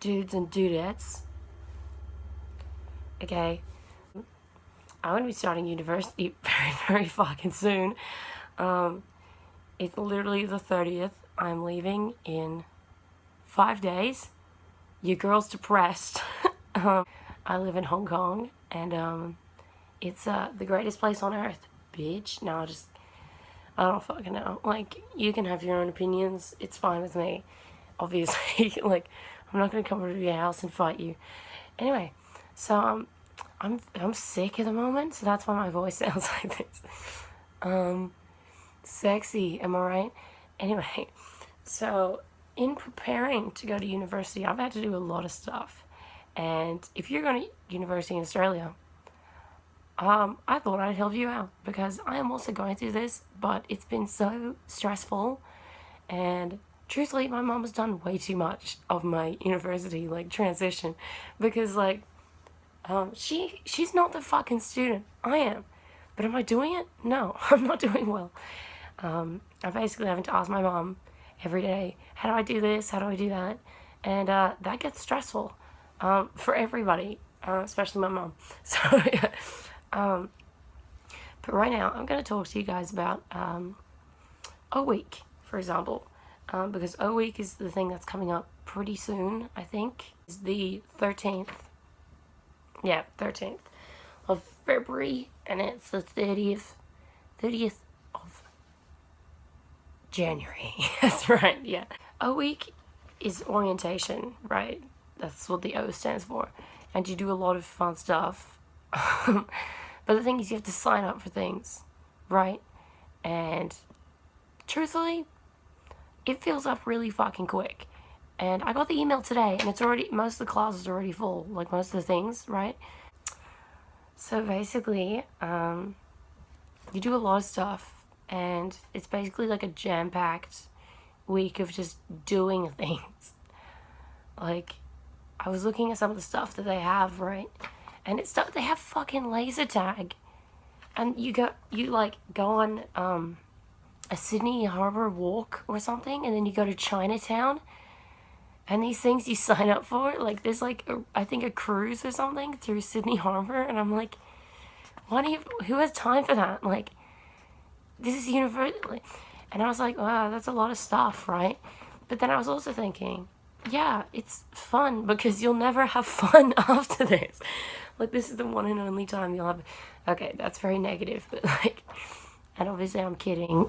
dudes and dudettes. Okay, I'm gonna be starting university very, very fucking soon. It's literally the 30th. I'm leaving in 5 days. Your girl's depressed. I live in Hong Kong, and it's the greatest place on earth, bitch. No, I don't fucking know. Like, you can have your own opinions. It's fine with me. Obviously, like, I'm not gonna come over to your house and fight you. Anyway, so I'm sick at the moment, so that's why my voice sounds like this. Sexy, am I right? Anyway, so in preparing to go to university, I've had to do a lot of stuff. And if you're going to university in Australia, I thought I'd help you out because I am also going through this, but it's been so stressful. And truthfully, my mom has done way too much of my university like transition because she's not the fucking student. I am. But am I doing it? No, I'm not doing well. I'm basically having to ask my mom every day, how do I do this? How do I do that? And that gets stressful for everybody, especially my mom. So, yeah. But right now, I'm going to talk to you guys about O Week, for example, because O Week is the thing that's coming up pretty soon, I think. It's the 13th. Yeah, 13th of February, and it's the 30th of January. That's right, yeah. O Week is orientation, right? That's what the O stands for. And you do a lot of fun stuff. But the thing is, you have to sign up for things, right? And truthfully, it fills up really fucking quick. And I got the email today, and it's already, most of the classes are already full, like most of the things, right? So basically, you do a lot of stuff, and it's basically like a jam-packed week of just doing things. Like, I was looking at some of the stuff that they have, right? And it's stuff, they have fucking laser tag. And you go on a Sydney Harbour walk or something, and then you go to Chinatown. And these things you sign up for, like, there's like, I think a cruise or something through Sydney Harbour, and I'm like, who has time for that? Like, this is university. And I was like, wow, that's a lot of stuff, right? But then I was also thinking, yeah, it's fun because you'll never have fun after this. Like, this is the one and only time you'll have, okay, that's very negative, but like, and obviously I'm kidding.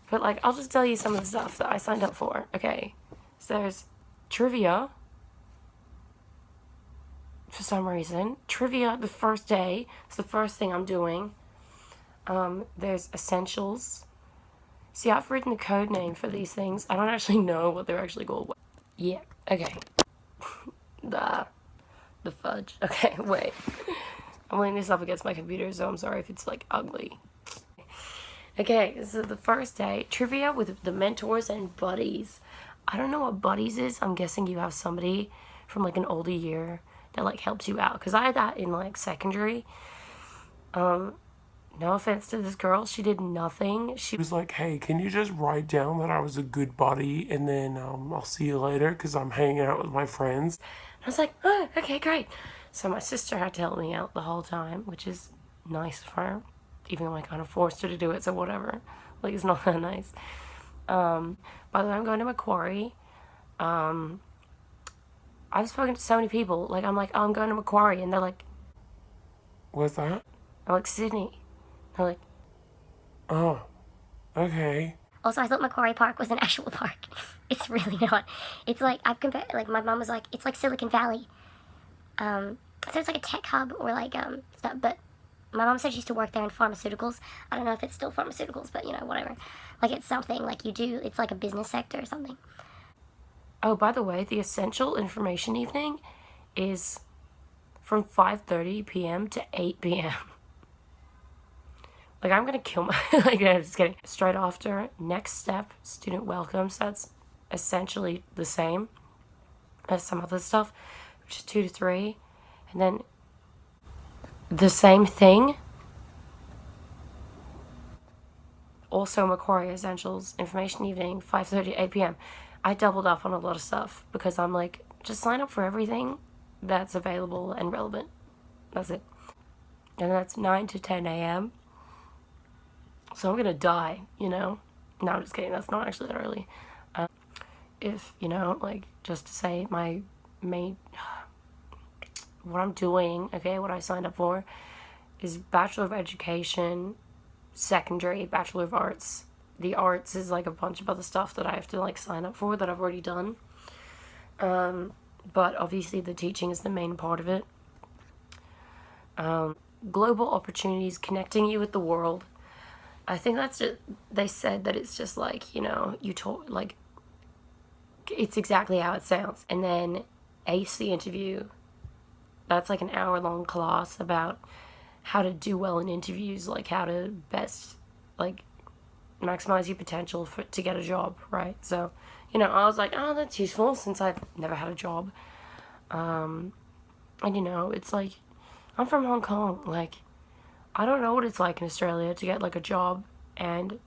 But, like, I'll just tell you some of the stuff that I signed up for, okay? So there's trivia, for some reason. Trivia the first day. It's the first thing I'm doing. There's essentials. See, I've written the code name for these things. I don't actually know what they're actually called. Yeah, okay. The fudge. Okay, wait. I'm laying this up against my computer, so I'm sorry if it's, like, ugly. Okay, so the first day, trivia with the mentors and buddies. I don't know what buddies is. I'm guessing you have somebody from, like, an older year that, like, helps you out. Because I had that in, like, secondary. No offense to this girl. She did nothing. She was like, hey, can you just write down that I was a good buddy, and then I'll see you later because I'm hanging out with my friends. I was like, oh, okay, great. So my sister had to help me out the whole time, which is nice of her. Even though I kind of forced her to do it, so whatever. Like, it's not that nice. By the way, I'm going to Macquarie. I've spoken to so many people. Like, I'm like, oh, I'm going to Macquarie. And they're like... What's that? I'm like, Sydney. They're like... Oh, okay. Also, I thought Macquarie Park was an actual park. It's really not. It's like, I've compared, like, my mom was like, it's like Silicon Valley. So it's like a tech hub or like, stuff, but my mom said she used to work there in pharmaceuticals. I don't know if it's still pharmaceuticals, but, you know, whatever. Like, it's something, like, you do, it's like a business sector or something. Oh, by the way, the essential information evening is from 5:30 p.m. to 8 p.m. Like, I'm gonna kill my... like, I'm just kidding. Straight after, next step, student welcomes. That's essentially the same as some other stuff, which is 2 to 3. And then the same thing. Also Macquarie Essentials, Information Evening, 5:30 to 8 p.m. I doubled up on a lot of stuff because I'm like, just sign up for everything that's available and relevant. That's it. And that's 9 to 10 a.m. So I'm gonna die, you know? No, I'm just kidding. That's not actually that early. If, you know, like, just to say my main, what I'm doing, okay, what I signed up for is Bachelor of Education, secondary, Bachelor of Arts. The arts is like a bunch of other stuff that I have to like sign up for that I've already done. But obviously the teaching is the main part of it. Global opportunities, connecting you with the world. I think that's it. They said that it's just like, you know, you talk, like, it's exactly how it sounds. And then ace the interview. That's like an hour-long class about how to do well in interviews, like how to best, like, maximize your potential to get a job, right? So, you know, I was like, oh, that's useful since I've never had a job. And, you know, it's like, I'm from Hong Kong. Like, I don't know what it's like in Australia to get, like, a job. And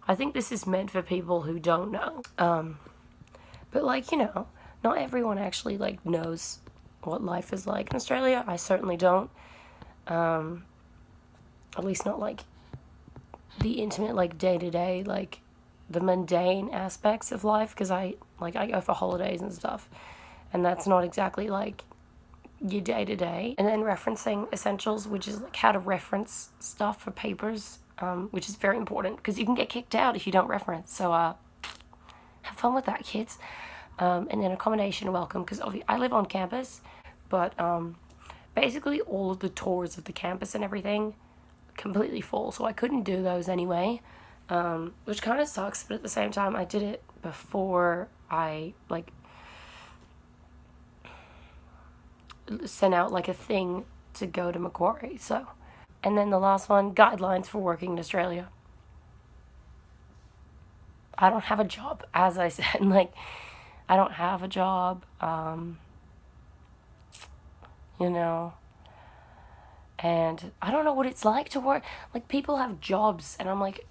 I think this is meant for people who don't know. But, like, you know, not everyone actually, like, knows what life is like in Australia. I certainly don't. At least not, like, the intimate, like, day-to-day, like, the mundane aspects of life. Because I go for holidays and stuff. And that's not exactly, like, your day-to-day. And then referencing essentials, which is, like, how to reference stuff for papers, which is very important. Because you can get kicked out if you don't reference. So, have fun with that, kids. And then accommodation welcome, because I live on campus, but basically all of the tours of the campus and everything completely full, so I couldn't do those anyway, which kind of sucks, but at the same time I did it before I like sent out like a thing to go to Macquarie. So, and then the last one, guidelines for working in Australia. I don't have a job, as I said. Like, I don't have a job, you know, and I don't know what it's like to work. Like, people have jobs, and I'm like,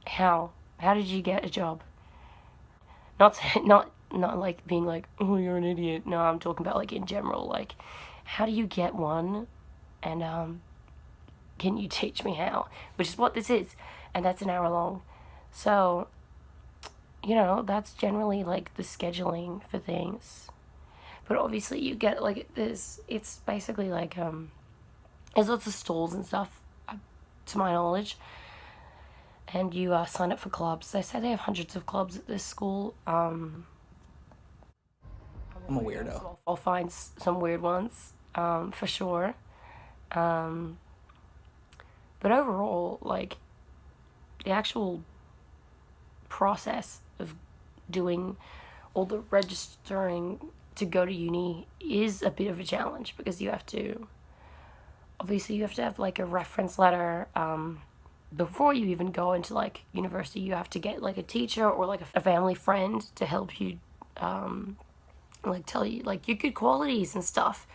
how did you get a job? Not like being like, oh, you're an idiot. No, I'm talking about like in general, like, how do you get one? And can you teach me how? Which is what this is, and that's an hour long. So, you know, that's generally like the scheduling for things. But obviously you get like this, it's basically like there's lots of stalls and stuff, to my knowledge, and you sign up for clubs. They say they have hundreds of clubs at this school. I'm a weirdo. So I'll find some weird ones, for sure. But overall, like, the actual process of doing all the registering to go to uni is a bit of a challenge, because you have to have like a reference letter before you even go into like university. You have to get like a teacher or like a family friend to help you like tell you like your good qualities and stuff.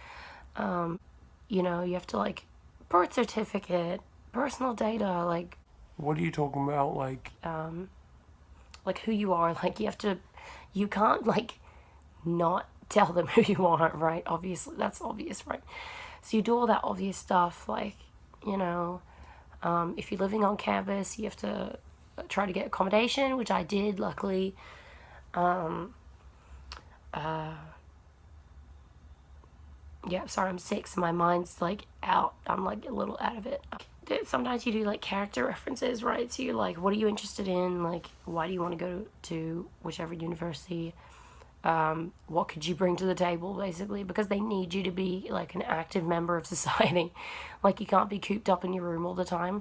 You know, you have to like birth certificate, personal data, like What are you talking about? like who you are. Like, you can't like not tell them who you are, right? Obviously, that's obvious, right? So you do all that obvious stuff, like, you know, if you're living on campus, you have to try to get accommodation, which I did, luckily. Yeah, sorry, I'm sick, so my mind's like out. I'm like a little out of it. Sometimes you do like character references, right? So you're like, what are you interested in? Like, why do you want to go to whichever university? What could you bring to the table, basically? Because they need you to be like an active member of society. Like, you can't be cooped up in your room all the time.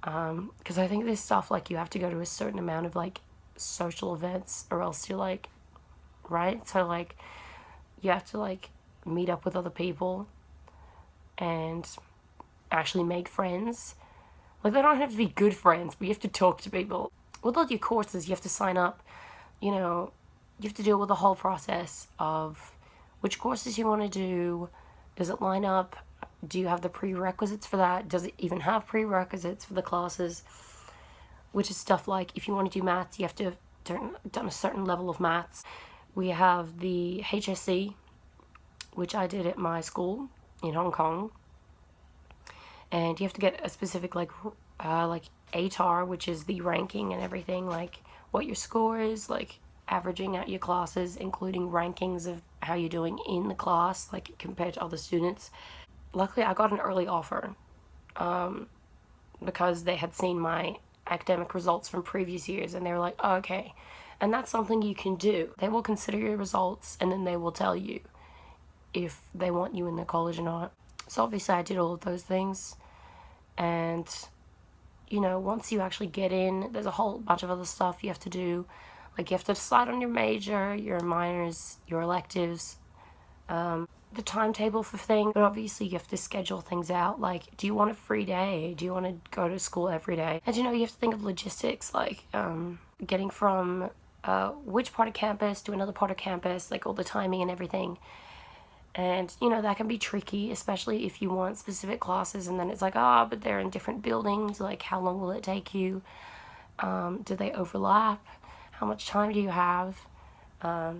Because I think there's stuff like you have to go to a certain amount of like social events, or else you're like, right? So like, you have to like meet up with other people and actually make friends. Like, they don't have to be good friends, but you have to talk to people. With all your courses, you have to sign up, you know, you have to deal with the whole process of which courses you want to do. Does it line up? Do you have the prerequisites for that? Does it even have prerequisites for the classes? which is stuff like if you want to do maths, you have to have done a certain level of maths. We have the HSC, which I did at my school in Hong Kong, and you have to get a specific like ATAR, which is the ranking and everything, like what your score is, like averaging out your classes, including rankings of how you're doing in the class, like compared to other students. Luckily, I got an early offer because they had seen my academic results from previous years, and they were like, oh, okay. And that's something you can do. They will consider your results, and then they will tell you if they want you in the college or not. So obviously I did all of those things, and you know, once you actually get in, there's a whole bunch of other stuff you have to do. Like, you have to decide on your major, your minors, your electives, the timetable for things. But obviously you have to schedule things out. Like, do you want a free day? Do you want to go to school every day? And you know, you have to think of logistics, like getting from which part of campus to another part of campus, like all the timing and everything. And, you know, that can be tricky, especially if you want specific classes and then it's like, but they're in different buildings. Like, how long will it take you? Do they overlap? How much time do you have? Do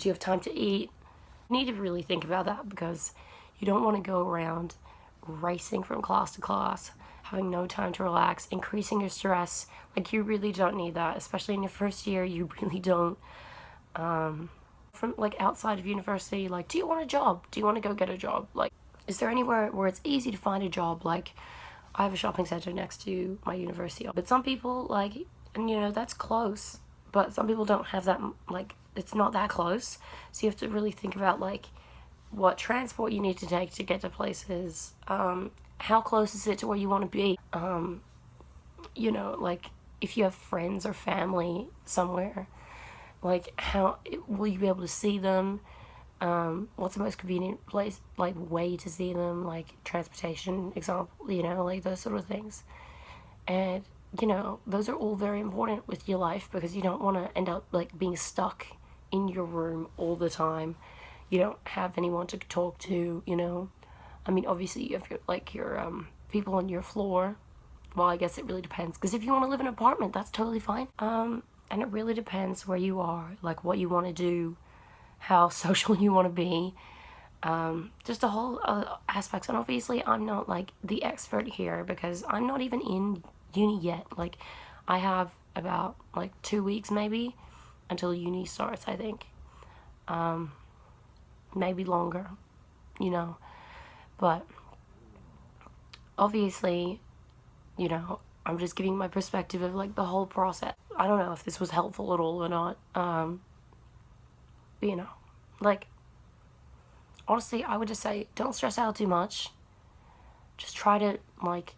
you have time to eat? You need to really think about that, because you don't want to go around racing from class to class, having no time to relax, increasing your stress. Like, you really don't need that, especially in your first year. You really don't. From like outside of university, like, do you want a job? Do you want to go get a job? Like, is there anywhere where it's easy to find a job? Like, I have a shopping center next to my university, but some people, like, and you know, that's close, but some people don't have that, like, it's not that close. So you have to really think about like what transport you need to take to get to places, how close is it to where you want to be, you know, like if you have friends or family somewhere, like how will you be able to see them, what's the most convenient place, like way to see them, like transportation example, you know, like those sort of things. And you know, those are all very important with your life, because you don't want to end up like being stuck in your room all the time. You don't have anyone to talk to, you know. I mean, obviously you have your people on your floor. Well, I guess it really depends, because if you want to live in an apartment, that's totally fine. And it really depends where you are, like what you want to do, how social you want to be, just a whole aspects. And obviously I'm not like the expert here, because I'm not even in uni yet. Like, I have about like 2 weeks maybe until uni starts, I think. Maybe longer, you know. But obviously, you know, I'm just giving my perspective of like the whole process. I don't know if this was helpful at all or not. You know, like, honestly, I would just say don't stress out too much. Just try to like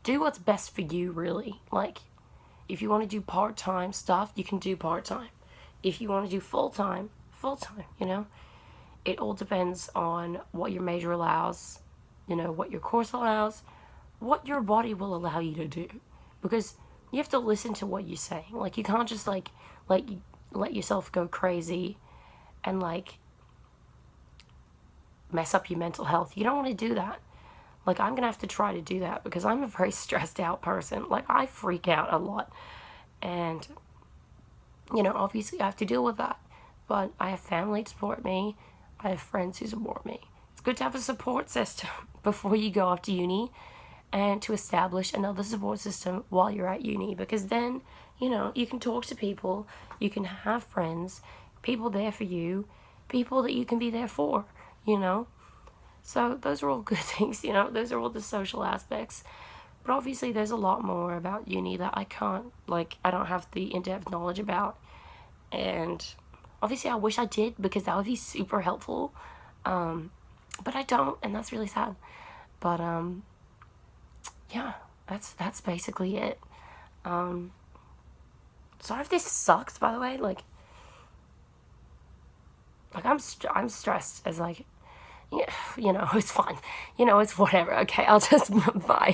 do what's best for you, really. Like, if you want to do part-time stuff, you can do part-time. If you want to do full-time, full-time, you know. It all depends on what your major allows, you know, what your course allows, what your body will allow you to do. Because you have to listen to what you're saying. Like, you can't just like let yourself go crazy and like mess up your mental health. You don't want to do that. Like, I'm gonna have to try to do that, because I'm a very stressed out person. Like, I freak out a lot, and you know, obviously I have to deal with that. But I have family to support me. I have friends who support me. It's good to have a support system before you go off to uni, and to establish another support system while you're at uni, because then, you know, you can talk to people, you can have friends, people there for you, people that you can be there for, you know. So those are all good things, you know, those are all the social aspects. But obviously there's a lot more about uni that I can't, like, I don't have the in-depth knowledge about. And obviously I wish I did, because that would be super helpful. But I don't, and that's really sad. But, yeah, that's basically it. Sorry if this sucks, by the way, like I'm stressed as like, yeah, you know, it's fine. You know, it's whatever. Okay, I'll just, bye.